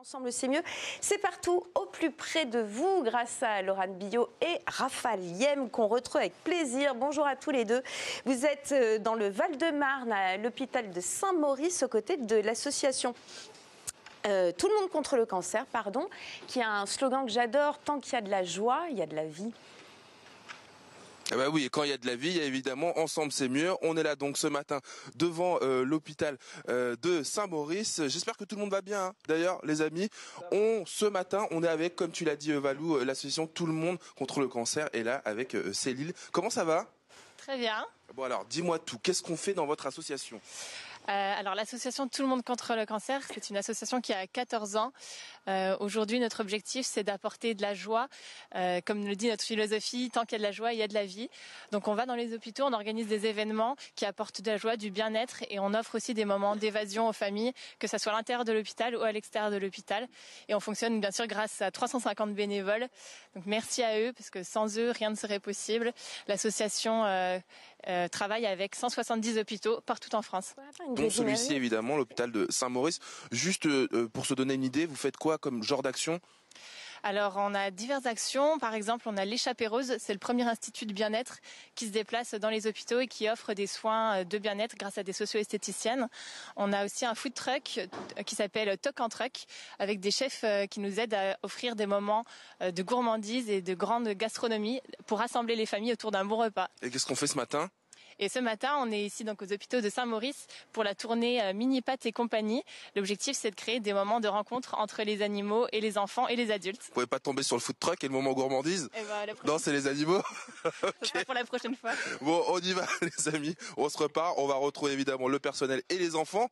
Ensemble, c'est mieux. C'est partout, au plus près de vous, grâce à Laurent Billot et Raphaël Yem, qu'on retrouve avec plaisir. Bonjour à tous les deux. Vous êtes dans le Val-de-Marne, à l'hôpital de Saint-Maurice, aux côtés de l'association Tout le monde contre le cancer, qui a un slogan que j'adore: tant qu'il y a de la joie, il y a de la vie. Ah bah oui, et quand il y a de la vie, il y a évidemment Ensemble c'est mieux. On est là donc ce matin devant l'hôpital de Saint-Maurice. J'espère que tout le monde va bien, hein. D'ailleurs, les amis, ce matin, on est avec, comme tu l'as dit Valou, l'association Tout le monde contre le cancer, et là avec Céline. Comment ça va? Très bien. Bon alors, dis-moi tout. Qu'est-ce qu'on fait dans votre association? Alors l'association Tout le monde contre le cancer, c'est une association qui a 14 ans. Aujourd'hui, notre objectif, c'est d'apporter de la joie. Comme le dit notre philosophie, tant qu'il y a de la joie, il y a de la vie. Donc on va dans les hôpitaux, on organise des événements qui apportent de la joie, du bien-être, et on offre aussi des moments d'évasion aux familles, que ce soit à l'intérieur de l'hôpital ou à l'extérieur de l'hôpital. Et on fonctionne bien sûr grâce à 350 bénévoles. Donc merci à eux, parce que sans eux, rien ne serait possible. L'association travaille avec 170 hôpitaux partout en France. Donc celui-ci, évidemment, l'hôpital de Saint-Maurice. Juste pour se donner une idée, vous faites quoi comme genre d'action? Alors, on a diverses actions. Par exemple, on a l'Échappée Rose. C'est le premier institut de bien-être qui se déplace dans les hôpitaux et qui offre des soins de bien-être grâce à des socio-esthéticiennes. On a aussi un food truck qui s'appelle Toc en Truck, avec des chefs qui nous aident à offrir des moments de gourmandise et de grande gastronomie pour rassembler les familles autour d'un bon repas. Et qu'est-ce qu'on fait ce matin? Et ce matin, on est ici donc aux hôpitaux de Saint-Maurice pour la tournée Mini-Pat et compagnie. L'objectif, c'est de créer des moments de rencontre entre les animaux et les enfants et les adultes. Vous pouvez pas tomber sur le food truck et le moment gourmandise? Non, c'est les animaux. Okay. Pour la prochaine fois. Bon, on y va les amis. On se repart. On va retrouver évidemment le personnel et les enfants.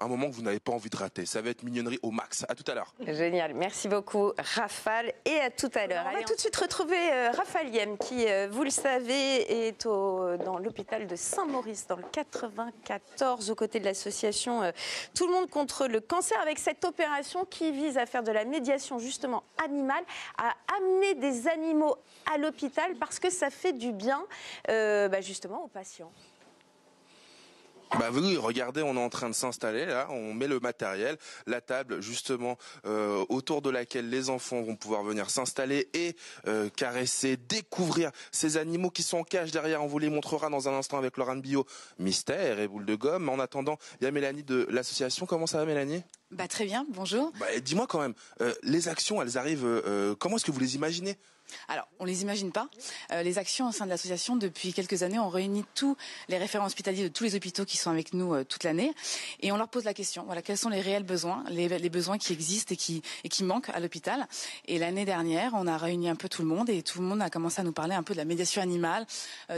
Un moment que vous n'avez pas envie de rater. Ça va être mignonnerie au max. À tout à l'heure. Génial. Merci beaucoup, Raphaël. Et à tout à l'heure. On va tout de suite retrouver Raphaël Yem, qui, vous le savez, est dans l'hôpital de Saint-Maurice, dans le 94, aux côtés de l'association Tout le monde contre le cancer, avec cette opération qui vise à faire de la médiation, justement, animale, à amener des animaux à l'hôpital, parce que ça fait du bien, justement, aux patients. Bah oui, regardez, on est en train de s'installer là, on met le matériel, la table justement autour de laquelle les enfants vont pouvoir venir s'installer et caresser, découvrir ces animaux qui sont en cage derrière. On vous les montrera dans un instant avec Laurent Billot, Mystère et Boule de Gomme. En attendant, il y a Mélanie de l'association. Comment ça va, Mélanie? Bah très bien, bonjour. Dis-moi quand même, les actions, elles arrivent, comment est-ce que vous les imaginez? Alors, on les imagine pas. Les actions au sein de l'association, depuis quelques années, on réunit tous les référents hospitaliers de tous les hôpitaux qui sont avec nous toute l'année, et on leur pose la question. Voilà, quels sont les réels besoins, les besoins qui existent et qui manquent à l'hôpital. Et l'année dernière, on a réuni un peu tout le monde, et tout le monde a commencé à nous parler un peu de la médiation animale,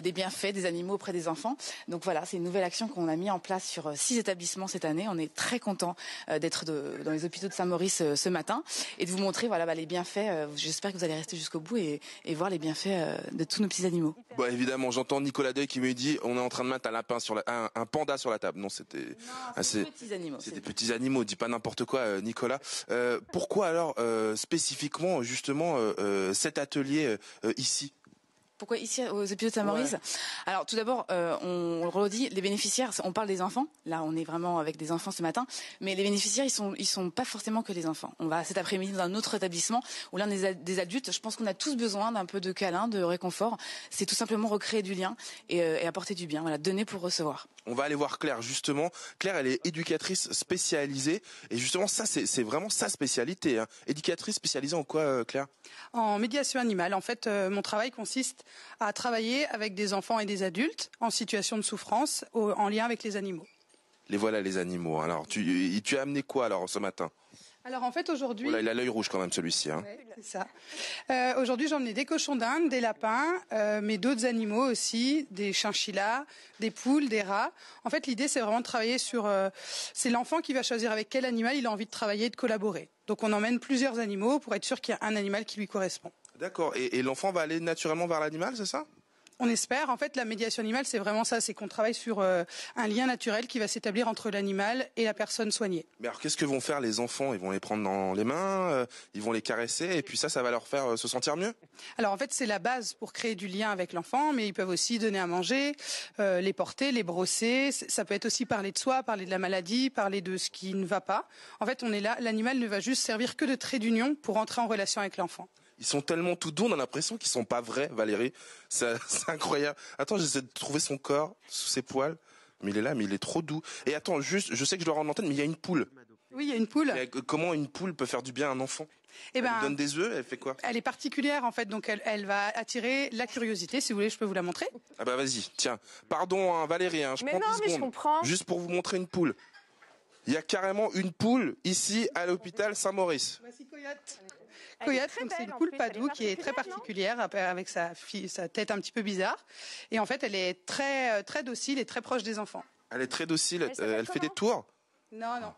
des bienfaits des animaux auprès des enfants. Donc voilà, c'est une nouvelle action qu'on a mis en place sur 6 établissements cette année. On est très contents d'être dans les hôpitaux de Saint-Maurice ce matin et de vous montrer les bienfaits. J'espère que vous allez rester jusqu'au bout et voir les bienfaits de tous nos petits animaux. Bon, évidemment, j'entends Nicolas Deuil qui me dit on est en train de mettre un panda sur la table. Non, c'était petits animaux. C'est des petits animaux, dis pas n'importe quoi, Nicolas. Pourquoi alors spécifiquement justement cet atelier ici? Pourquoi ici aux hôpitaux de Saint-Maurice? Alors tout d'abord, on le redit, les bénéficiaires, on parle des enfants. Là, on est vraiment avec des enfants ce matin, mais les bénéficiaires, ils sont pas forcément que les enfants. On va cet après-midi dans un autre établissement où là, on est des adultes. Je pense qu'on a tous besoin d'un peu de câlin, de réconfort. C'est tout simplement recréer du lien et apporter du bien. Voilà, donner pour recevoir. On va aller voir Claire justement. Claire, elle est éducatrice spécialisée et justement ça, c'est vraiment sa spécialité. Hein. Éducatrice spécialisée en quoi, Claire? En médiation animale. En fait, mon travail consiste à travailler avec des enfants et des adultes en situation de souffrance en lien avec les animaux. Les voilà les animaux. Alors, tu as amené quoi alors ce matin? Alors en fait aujourd'hui... Oh là, il a l'œil rouge quand même celui-ci. Hein. Ouais, c'est ça. Aujourd'hui j'ai emmené des cochons d'Inde, des lapins, mais d'autres animaux aussi, des chinchillas, des poules, des rats. En fait l'idée c'est vraiment de travailler sur... c'est l'enfant qui va choisir avec quel animal il a envie de travailler et de collaborer. Donc on emmène plusieurs animaux pour être sûr qu'il y a un animal qui lui correspond. D'accord. Et l'enfant va aller naturellement vers l'animal, c'est ça? On espère. En fait, la médiation animale, c'est vraiment ça. C'est qu'on travaille sur un lien naturel qui va s'établir entre l'animal et la personne soignée. Mais alors, qu'est-ce que vont faire les enfants? Ils vont les prendre dans les mains, ils vont les caresser, et puis ça va leur faire se sentir mieux? Alors, en fait, c'est la base pour créer du lien avec l'enfant, mais ils peuvent aussi donner à manger, les porter, les brosser. Ça peut être aussi parler de soi, parler de la maladie, parler de ce qui ne va pas. En fait, on est là. L'animal ne va juste servir que de trait d'union pour entrer en relation avec l'enfant. Ils sont tellement tout doux, on a l'impression qu'ils sont pas vrais, Valérie. C'est incroyable. Attends, j'essaie de trouver son corps sous ses poils. Mais il est là, mais il est trop doux. Et attends, juste, je sais que je dois rendre l'antenne, mais il y a une poule. Oui, il y a une poule. Mais comment une poule peut faire du bien à un enfant? Elle lui donne des œufs, elle fait quoi? Elle est particulière en fait, donc elle va attirer la curiosité. Si vous voulez, je peux vous la montrer. Ah bah vas-y, tiens. Pardon, hein, Valérie, je prends 10 secondes. Mais je comprends. Juste pour vous montrer une poule. Il y a carrément une poule ici à l'hôpital Saint-Maurice. Voici Coyote. Coyote, c'est une poule Padoue qui est très particulière, avec sa tête un petit peu bizarre. Et en fait, elle est très, très docile et très proche des enfants. Elle est très docile, elle fait des tours? Non, non.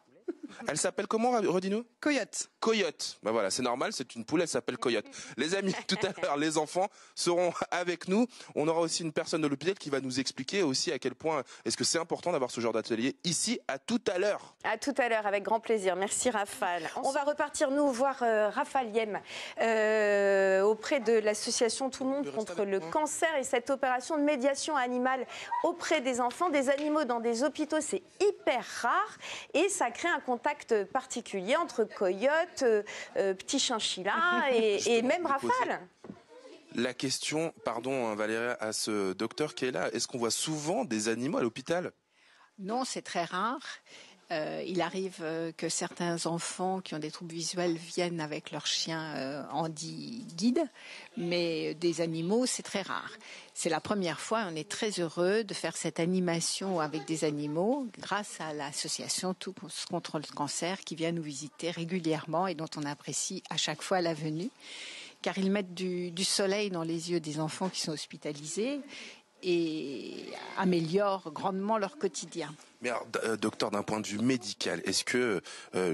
Elle s'appelle comment, redis-nous? Coyote. Coyote. Bah voilà, c'est normal, c'est une poule, elle s'appelle Coyote. Les amis, tout à l'heure, les enfants seront avec nous. On aura aussi une personne de l'hôpital qui va nous expliquer aussi à quel point est-ce que c'est important d'avoir ce genre d'atelier ici. À tout à l'heure. À tout à l'heure, avec grand plaisir. Merci Raphaël. On va repartir nous voir Raphaël Yem auprès de l'association Tout le monde contre le cancer et cette opération de médiation animale auprès des enfants, des animaux dans des hôpitaux, c'est hyper rare et ça crée un contact particulier entre coyotes, petits chinchillas et même Raphaël. La question, pardon Valérie, à ce docteur qui est là, est-ce qu'on voit souvent des animaux à l'hôpital? Non, c'est très rare. Il arrive que certains enfants qui ont des troubles visuels viennent avec leur chien handi-guide, mais des animaux, c'est très rare. C'est la première fois, on est très heureux de faire cette animation avec des animaux grâce à l'association Tout contre le cancer qui vient nous visiter régulièrement et dont on apprécie à chaque fois la venue, car ils mettent du soleil dans les yeux des enfants qui sont hospitalisés et améliorent grandement leur quotidien. Mais alors, docteur, d'un point de vue médical, est-ce que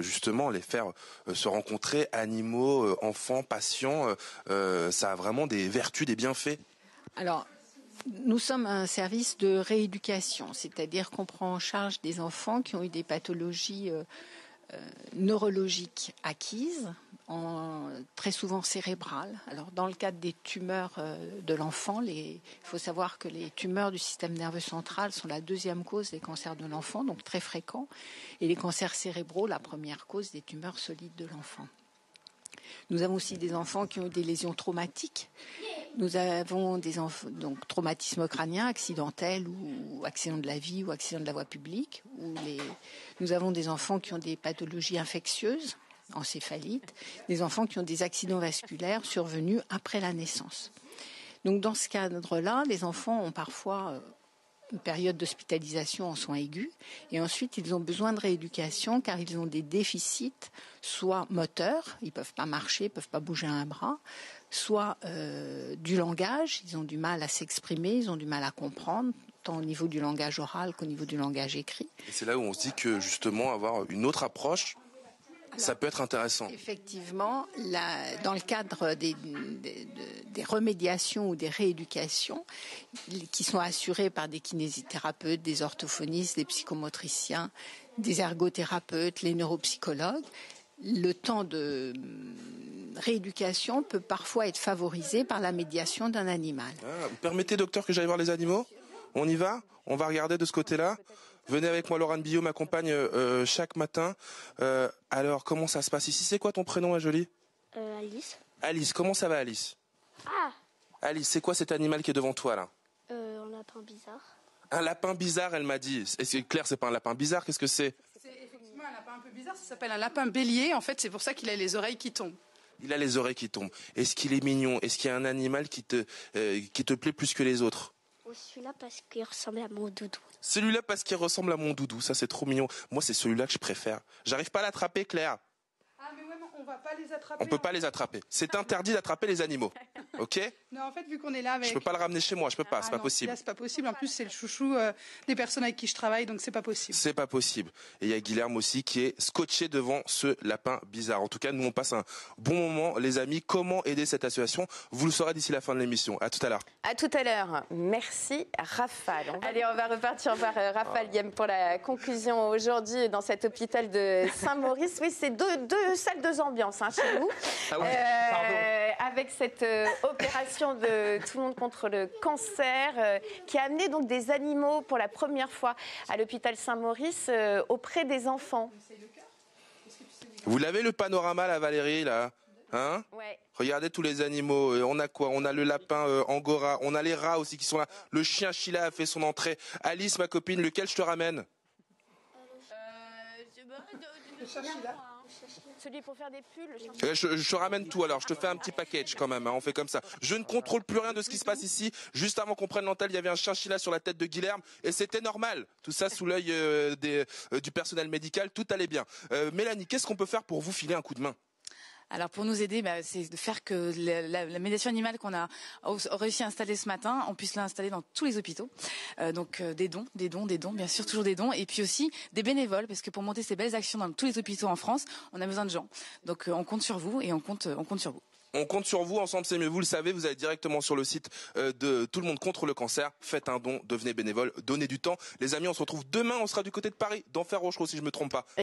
justement les faire se rencontrer, animaux, enfants, patients, ça a vraiment des vertus, des bienfaits? Alors, nous sommes un service de rééducation, c'est-à-dire qu'on prend en charge des enfants qui ont eu des pathologies neurologiques acquises, très souvent cérébrales. Alors, dans le cadre des tumeurs de l'enfant, il faut savoir que les tumeurs du système nerveux central sont la deuxième cause des cancers de l'enfant, donc très fréquents, et les cancers cérébraux, la première cause des tumeurs solides de l'enfant. Nous avons aussi des enfants qui ont eu des lésions traumatiques. Nous avons des enfants, donc traumatisme crânien, accidentel ou accident de la vie ou accident de la voie publique. Nous avons des enfants qui ont des pathologies infectieuses, encéphalite, des enfants qui ont des accidents vasculaires survenus après la naissance. Donc dans ce cadre-là, les enfants ont parfois une période d'hospitalisation en soins aigus et ensuite ils ont besoin de rééducation car ils ont des déficits, soit moteurs, ils ne peuvent pas marcher, ils ne peuvent pas bouger un bras, soit du langage, ils ont du mal à s'exprimer, ils ont du mal à comprendre, tant au niveau du langage oral qu'au niveau du langage écrit. Et c'est là où on se dit que justement avoir une autre approche, ça peut être intéressant. Effectivement, dans le cadre des remédiations ou des rééducations qui sont assurées par des kinésithérapeutes, des orthophonistes, des psychomotriciens, des ergothérapeutes, les neuropsychologues, le temps de rééducation peut parfois être favorisé par la médiation d'un animal. Vous permettez, docteur, que j'aille voir les animaux? On y va? On va regarder de ce côté-là? Venez avec moi, Laurent Billot m'accompagne chaque matin. Alors, comment ça se passe ici? C'est quoi ton prénom, ma jolie? Alice. Alice, comment ça va, Alice? Ah, Alice, c'est quoi cet animal qui est devant toi, là? un lapin bizarre. Un lapin bizarre, elle m'a dit. C'est clair, c'est pas un lapin bizarre, qu'est-ce que c'est? C'est effectivement un lapin un peu bizarre, ça s'appelle un lapin bélier. En fait, c'est pour ça qu'il a les oreilles qui tombent. Il a les oreilles qui tombent. Est-ce qu'il est mignon? Est-ce qu'il y a un animal qui te plaît plus que les autres? Celui-là parce qu'il ressemble à mon doudou. Celui-là parce qu'il ressemble à mon doudou, ça c'est trop mignon. Moi c'est celui-là que je préfère. J'arrive pas à l'attraper, Claire. Ah mais ouais, on va pas les attraper. On peut pas les attraper. C'est interdit d'attraper les animaux. Ok? Non, en fait, vu qu'on est là avec... Je peux pas le ramener chez moi, je peux pas, c'est pas possible. Là, c'est pas possible. En plus, c'est le chouchou des personnes avec qui je travaille, donc c'est pas possible. C'est pas possible. Et il y a Guilherme aussi qui est scotché devant ce lapin bizarre. En tout cas, nous on passe un bon moment, les amis. Comment aider cette association? Vous le saurez d'ici la fin de l'émission. À tout à l'heure. À tout à l'heure. Merci Rafale. Allez, on va repartir par Raphaël Guillem pour la conclusion aujourd'hui dans cet hôpital de Saint-Maurice. Oui, c'est deux salles, deux ambiances hein, chez nous. Ah oui, avec cette opération de Tout le monde contre le cancer qui a amené donc des animaux pour la première fois à l'hôpital Saint-Maurice auprès des enfants. Vous l'avez le panorama là, Valérie, là? Hein? Ouais. Regardez tous les animaux. On a quoi? On a le lapin angora. On a les rats aussi qui sont là. Le chien Sheila a fait son entrée. Alice, ma copine, lequel je te ramène? Celui pour faire des pulls. Je te ramène tout alors, je te fais un petit package quand même, hein, on fait comme ça. Je ne contrôle plus rien de ce qui se passe ici. Juste avant qu'on prenne l'antenne, il y avait un chinchilla sur la tête de Guilherme et c'était normal. Tout ça sous l'œil du personnel médical, tout allait bien. Mélanie, qu'est-ce qu'on peut faire pour vous filer un coup de main? Alors pour nous aider, c'est de faire que la médiation animale qu'on a réussi à installer ce matin, on puisse l'installer dans tous les hôpitaux. Donc des dons, bien sûr toujours des dons, et puis aussi des bénévoles, parce que pour monter ces belles actions dans tous les hôpitaux en France, on a besoin de gens. Donc on compte sur vous et on compte sur vous. On compte sur vous, ensemble c'est mieux, vous le savez, vous allez directement sur le site de Tout le monde contre le cancer, faites un don, devenez bénévole, donnez du temps. Les amis, on se retrouve demain, on sera du côté de Paris, d'Enfer Rochereau si je me trompe pas.